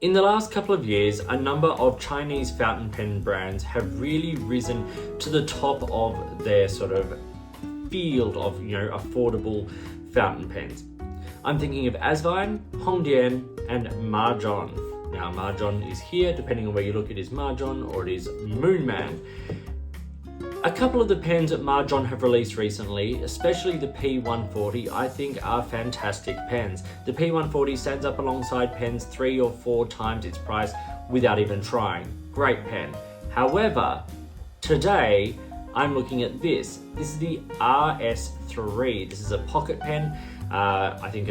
In the last couple of years, a number of Chinese fountain pen brands have really risen to the top of their sort of field of, affordable fountain pens. I'm thinking of Asvine, Hongdian, and Majohn. Now, Majohn is here, depending on where you look, it is Majohn or it is Moonman. A couple of the pens that Majohn have released recently, especially the P140, I think are fantastic pens. The P140 stands up alongside pens 3 or 4 times its price without even trying. Great pen. However, today I'm looking at this. This is the RS3. This is a pocket pen. I think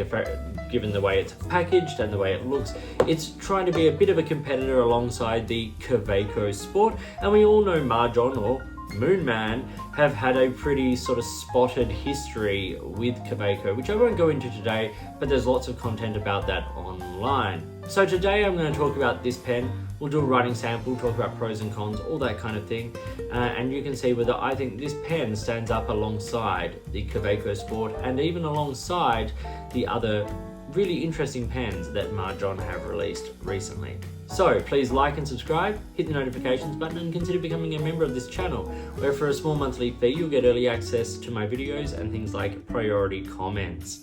given the way it's packaged and the way it looks, it's trying to be a bit of a competitor alongside the Kaweco Sport. And we all know Majohn or Moonman have had a pretty sort of spotted history with Kaweco, which I won't go into today, but there's lots of content about that online. So today I'm going to talk about this pen. We'll do a writing sample, talk about pros and cons, all that kind of thing, and you can see whether I think this pen stands up alongside the Kaweco Sport and even alongside the other really interesting pens that Majohn have released recently. So please like and subscribe, hit the notifications button, and consider becoming a member of this channel, where for a small monthly fee you'll get early access to my videos and things like priority comments.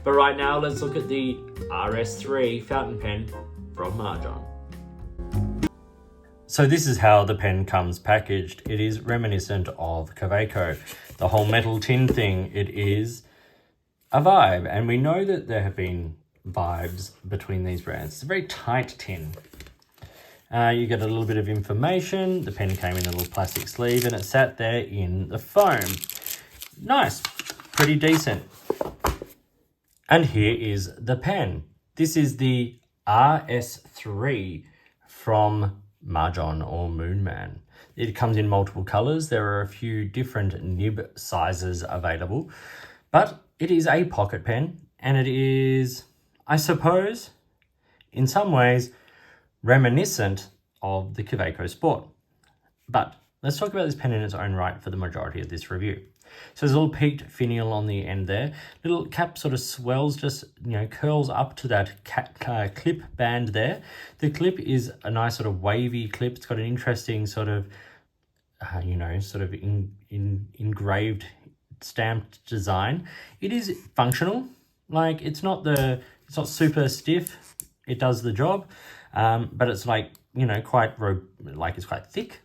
But right now let's look at the RS3 fountain pen from Majohn. So this is how the pen comes packaged. It is reminiscent of Kaweco. The whole metal tin thing, it is a vibe, and we know that there have been vibes between these brands. It's a very tight tin. You get a little bit of information. The pen came in a little plastic sleeve and it sat there in the foam. Nice, pretty decent. And here is the pen. This is the RS3 from Majohn or Moonman. It comes in multiple colors. There are a few different nib sizes available, but it is a pocket pen, and it is, I suppose, in some ways, reminiscent of the Kaweco Sport. But let's talk about this pen in its own right for the majority of this review. So there's a little peaked finial on the end there. Little cap sort of swells, just, curls up to that clip band there. The clip is a nice sort of wavy clip. It's got an interesting sort of, engraved, stamped design. It is functional. Like, it's not super stiff. It does the job. But it's it's quite thick.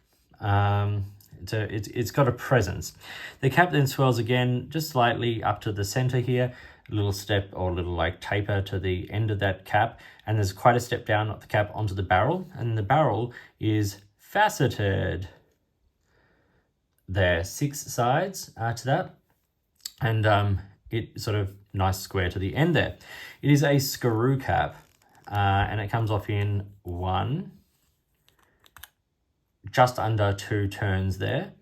It's got a presence. The cap then swells again just slightly up to the center here, a little step or a little taper to the end of that cap, and there's quite a step down of the cap onto the barrel, and the barrel is faceted. There are 6 sides to that, and it sort of nice square to the end there. It is a screw cap, and it comes off in 1, just under 2 turns there,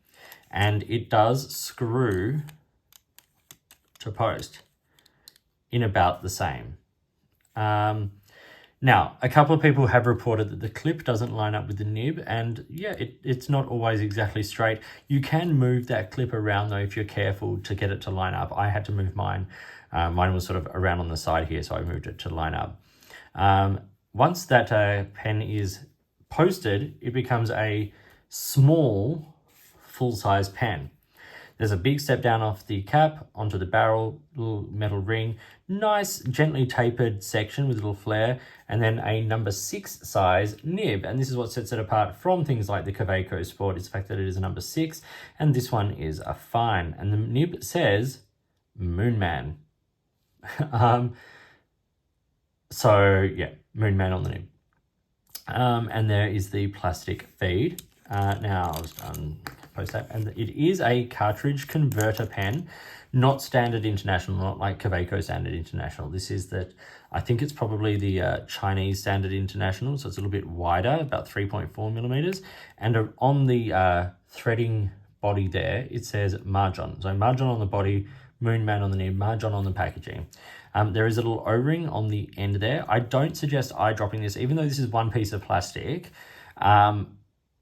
and it does screw to post in about the same. Now, a couple of people have reported that the clip doesn't line up with the nib, and yeah, it's not always exactly straight. You can move that clip around though if you're careful to get it to line up. I had to move mine. Mine was sort of around on the side here, so I moved it to line up. Once that pen is posted, it becomes a small full-size pen. There's a big step down off the cap onto the barrel, little metal ring, nice gently tapered section with a little flare, and then a number 6 size nib. And this is what sets it apart from things like the Kaweco Sport, is the fact that it is a number 6, and this one is a fine. And the nib says Moonman. So yeah, Moonman on the nib. And there is the plastic feed. Now I'll just post that, and it is a cartridge converter pen, not standard international, not like Kaweco standard international. This is I think it's probably the Chinese standard international, so it's a little bit wider, about 3.4 millimeters, and on the threading body there it says Majohn. So Majohn on the body, Moonman on the nib, Majohn on the packaging. There is a little O-ring on the end there. I don't suggest eyedropping this, even though this is one piece of plastic.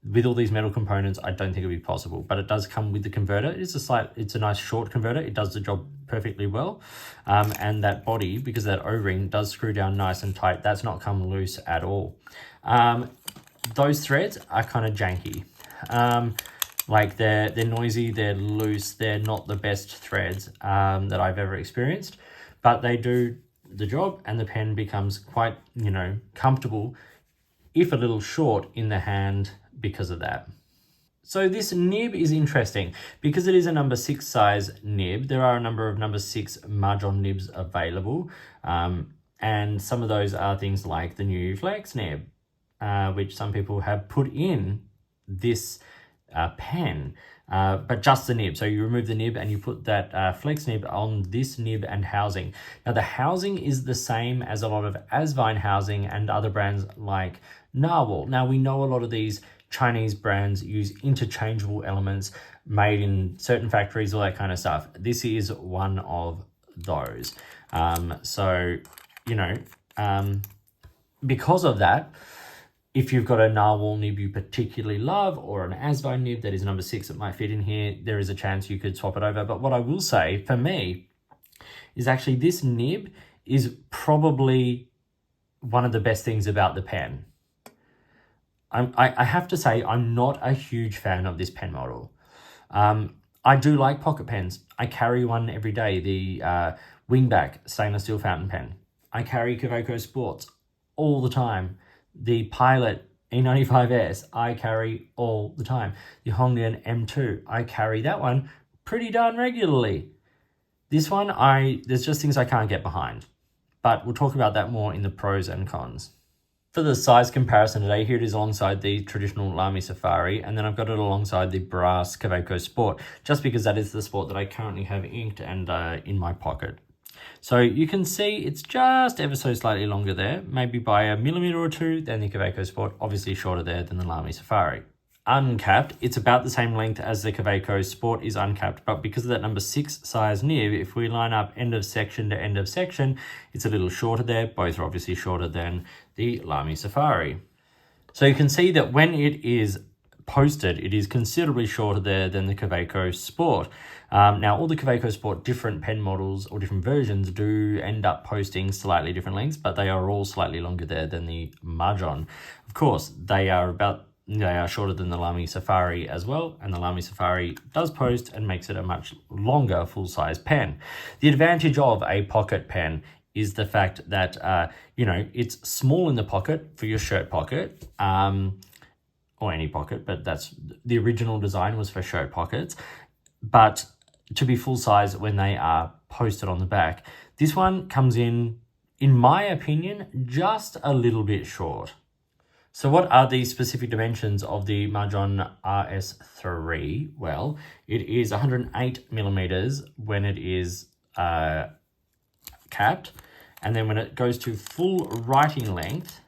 with all these metal components, I don't think it'll be possible, but it does come with the converter. It's a nice short converter. It does the job perfectly well. And that body, because that O-ring does screw down nice and tight, that's not come loose at all. Those threads are kind of janky. Like they're noisy, they're loose, they're not the best threads that I've ever experienced, but they do the job, and the pen becomes quite, comfortable, if a little short in the hand because of that. So this nib is interesting because it is a number 6 size nib. There are a number of number 6 Majohn nibs available, and some of those are things like the new Flex nib, which some people have put in this pen, but just the nib. So you remove the nib and you put that Flex nib on this nib and housing. Now the housing is the same as a lot of Asvine housing and other brands like Narwhal. Now we know a lot of these Chinese brands use interchangeable elements made in certain factories, all that kind of stuff. This is one of those. Because of that, if you've got a Narwhal nib you particularly love, or an Asvine nib that is number 6 that might fit in here, there is a chance you could swap it over. But what I will say, for me, is actually this nib is probably one of the best things about the pen. I have to say, I'm not a huge fan of this pen model. I do like pocket pens. I carry one every day, the Wingback stainless steel fountain pen. I carry Kaweco Sports all the time. The Pilot E95S, I carry all the time. The Hongdian M2, I carry that one pretty darn regularly. This one, there's just things I can't get behind. But we'll talk about that more in the pros and cons. For the size comparison today, here it is alongside the traditional Lamy Safari, and then I've got it alongside the brass Kaweco Sport, just because that is the Sport that I currently have inked and in my pocket. So you can see it's just ever so slightly longer there, maybe by a millimeter or two than the Kaweco Sport, obviously shorter there than the Lamy Safari. Uncapped, it's about the same length as the Kaweco Sport is uncapped, but because of that number 6 size nib, if we line up end of section to end of section, it's a little shorter there. Both are obviously shorter than the Lamy Safari. So you can see that when it is posted, it is considerably shorter there than the Kaweco Sport. Now, all the Kaweco Sport different pen models or different versions do end up posting slightly different lengths, but they are all slightly longer there than the Majohn. Of course, they are shorter than the Lamy Safari as well, and the Lamy Safari does post and makes it a much longer full-size pen. The advantage of a pocket pen is the fact that, it's small in the pocket for your shirt pocket, or any pocket, but that's the original design was for shirt pockets, but to be full-size when they are posted on the back. This one comes in my opinion, just a little bit short. So what are the specific dimensions of the Majohn RS3? Well, it is 108 millimeters when it is capped, and then when it goes to full writing length,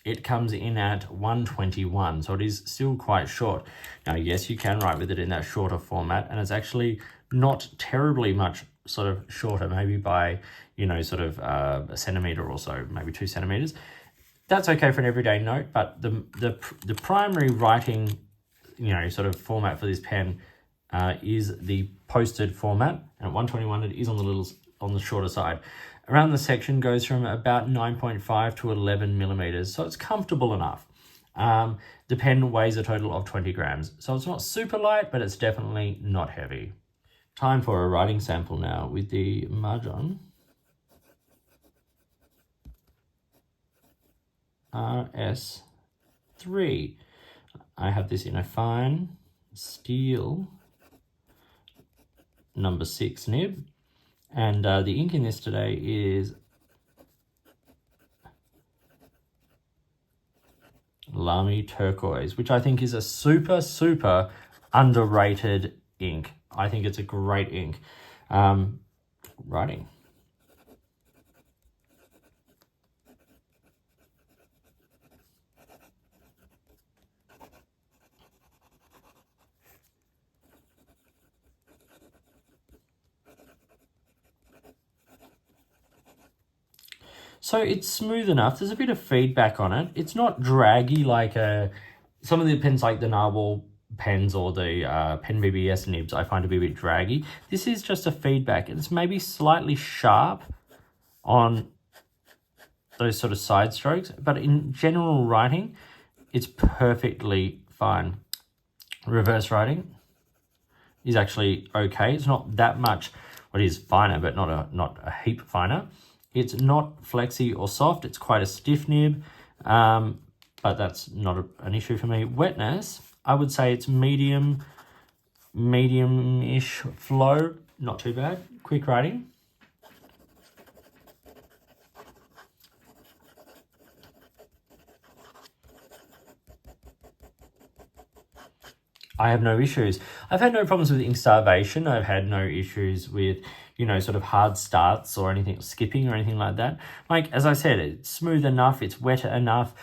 it comes in at 121, so it is still quite short. Now, yes, you can write with it in that shorter format, and it's actually not terribly much sort of shorter, maybe by, a centimeter or so, maybe 2 centimeters. That's okay for an everyday note, but the primary writing, format for this pen is the posted format. And at 121, it is on the shorter side. Around the section goes from about 9.5 to 11 millimeters, so it's comfortable enough. The pen weighs a total of 20 grams, so it's not super light, but it's definitely not heavy. Time for a writing sample now with the Majohn RS3. I have this in a fine steel number 6 nib, and the ink in this today is Lamy Turquoise, which I think is a super underrated ink. I think it's a great ink. Writing. So it's smooth enough. There's a bit of feedback on it. It's not draggy like a some of the pens like the Narwhal pens or the Pen BBS nibs I find to be a bit draggy. This is just a feedback. It's maybe slightly sharp on those sort of side strokes, but in general writing, it's perfectly fine. Reverse writing is actually okay. It's not that much. Well, it is finer, but not a heap finer. It's not flexy or soft. It's quite a stiff nib, but that's not an issue for me. Wetness, I would say it's medium-ish flow. Not too bad. Quick writing. I have no issues. I've had no problems with ink starvation. I've had no issues with, sort of hard starts or anything, skipping or anything like that. Like, as I said, it's smooth enough, it's wet enough,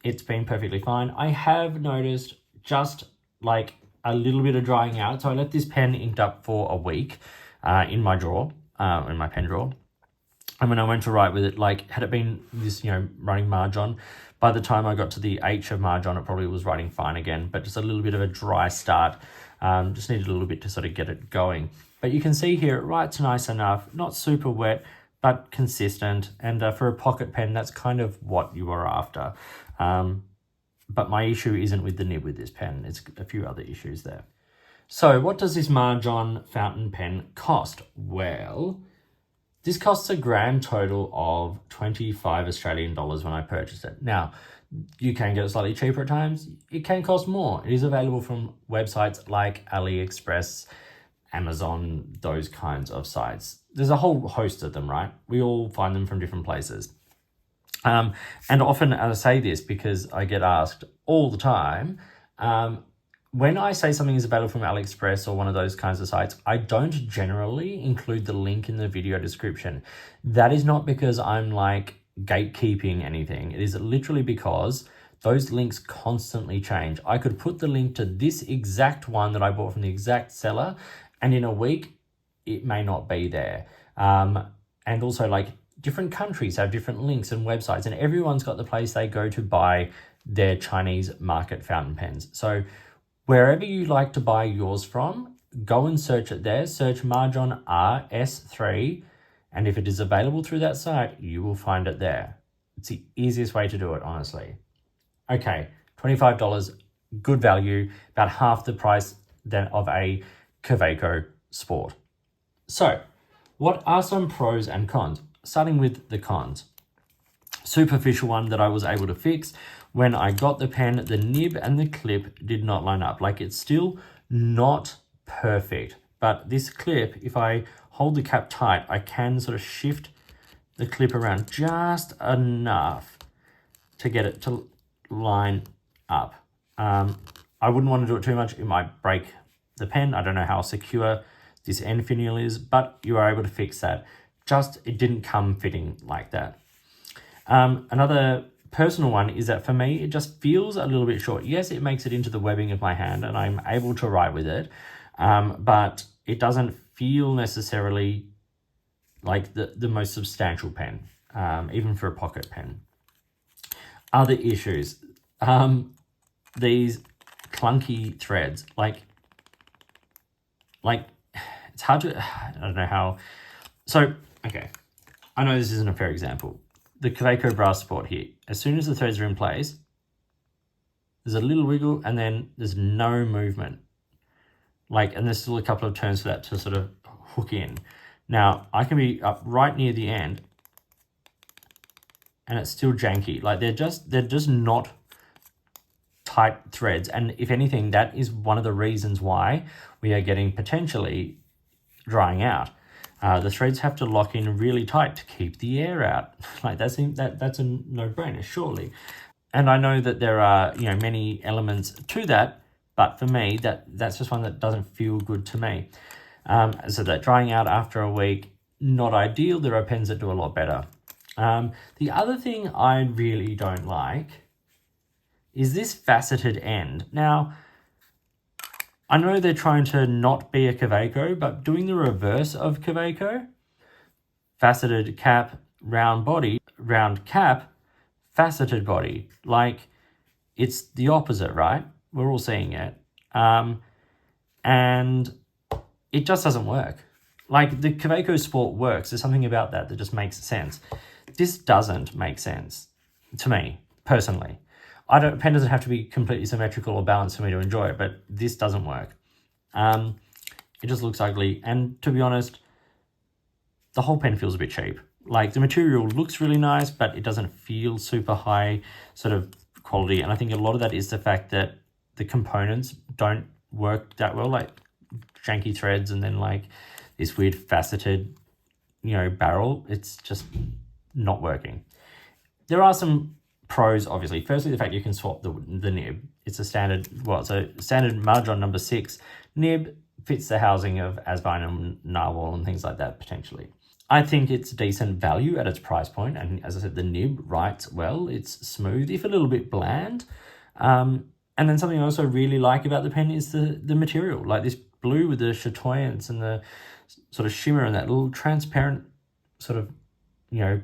it's been perfectly fine. I have noticed just like a little bit of drying out. So I let this pen inked up for a week in my drawer, in my pen drawer. And when I went to write with it, like, had it been this, running Majohn, by the time I got to the H of Majohn, it probably was writing fine again, but just a little bit of a dry start. Just needed a little bit to sort of get it going. But you can see here, it writes nice enough, not super wet, but consistent. And for a pocket pen, that's kind of what you are after. But my issue isn't with the nib with this pen. It's a few other issues there. So what does this Majohn fountain pen cost? Well, this costs a grand total of 25 Australian dollars when I purchased it. Now, you can get it slightly cheaper at times. It can cost more. It is available from websites like AliExpress, Amazon, those kinds of sites. There's a whole host of them, right? We all find them from different places. And often I say this because I get asked all the time, when I say something is available from AliExpress or one of those kinds of sites, I don't generally include the link in the video description. That is not because I'm like gatekeeping anything. It is literally because those links constantly change. I could put the link to this exact one that I bought from the exact seller, and in a week, it may not be there. And also, like, different countries have different links and websites, and everyone's got the place they go to buy their Chinese market fountain pens. So wherever you like to buy yours from, go and search it there. Search Majohn RS3, and if it is available through that site, you will find it there. It's the easiest way to do it, honestly. Okay, $25, good value, about half the price than of a Kaweco Sport. So, what are some pros and cons? Starting with the cons. Superficial one that I was able to fix. When I got the pen, the nib and the clip did not line up. Like, it's still not perfect, but this clip, if I hold the cap tight, I can sort of shift the clip around just enough to get it to line up. I wouldn't want to do it too much. It might break the pen. I don't know how secure this end finial is, but you are able to fix that. Just, it didn't come fitting like that. Another personal one is that for me, it just feels a little bit short. Yes, it makes it into the webbing of my hand and I'm able to write with it, but it doesn't feel necessarily like the most substantial pen, even for a pocket pen. Other issues, these clunky threads, like it's hard to, I don't know how. So, okay, I know this isn't a fair example. The Kaweco Brass Sport here, as soon as the threads are in place, there's a little wiggle and then there's no movement. And there's still a couple of turns for that to sort of hook in. Now, I can be up right near the end and it's still janky. Like, they're just not tight threads. And if anything, that is one of the reasons why we are getting potentially drying out. The threads have to lock in really tight to keep the air out. That's a no-brainer, surely. And I know that there are many elements to that, but for me, that's just one that doesn't feel good to me. So that drying out after a week, not ideal. There are pens that do a lot better. The other thing I really don't like is this faceted end. Now, I know they're trying to not be a Kaweco, but doing the reverse of Kaweco, faceted cap, round body, round cap, faceted body. Like, it's the opposite, right? We're all seeing it. And it just doesn't work. Like, the Kaweco Sport works. There's something about that just makes sense. This doesn't make sense to me, personally. Pen doesn't have to be completely symmetrical or balanced for me to enjoy it, but this doesn't work. It just looks ugly. And to be honest, the whole pen feels a bit cheap. Like, the material looks really nice, but it doesn't feel super high sort of quality. And I think a lot of that is the fact that the components don't work that well, like janky threads and then like this weird faceted, barrel. It's just not working. There are some pros, obviously. Firstly, the fact you can swap the nib. It's a standard Majohn number 6 nib, fits the housing of Asbine and Narwhal and things like that, potentially. I think it's decent value at its price point, and as I said, the nib writes well. It's smooth, if a little bit bland. And then something I also really like about the pen is the material, like this blue with the chatoyance and the sort of shimmer and that little transparent sort of,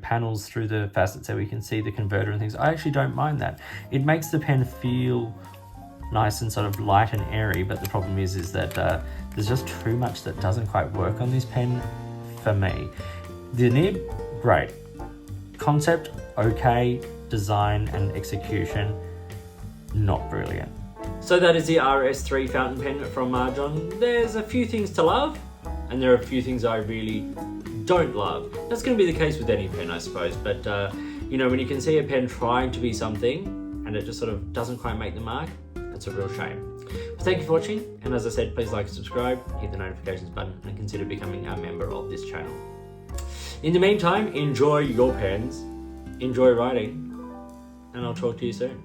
panels through the facets so we can see the converter and things. I actually don't mind that. It makes the pen feel nice and sort of light and airy, but the problem is that there's just too much that doesn't quite work on this pen for me. The nib, great. Concept, okay. Design and execution, not brilliant. So that is the RS3 fountain pen from Majohn. There's a few things to love, and there are a few things I really don't love. That's going to be the case with any pen, I suppose, but when you can see a pen trying to be something and it just sort of doesn't quite make the mark, that's a real shame. But thank you for watching, and as I said, please like and subscribe, hit the notifications button, and consider becoming a member of this channel. In the meantime, enjoy your pens, enjoy writing, and I'll talk to you soon.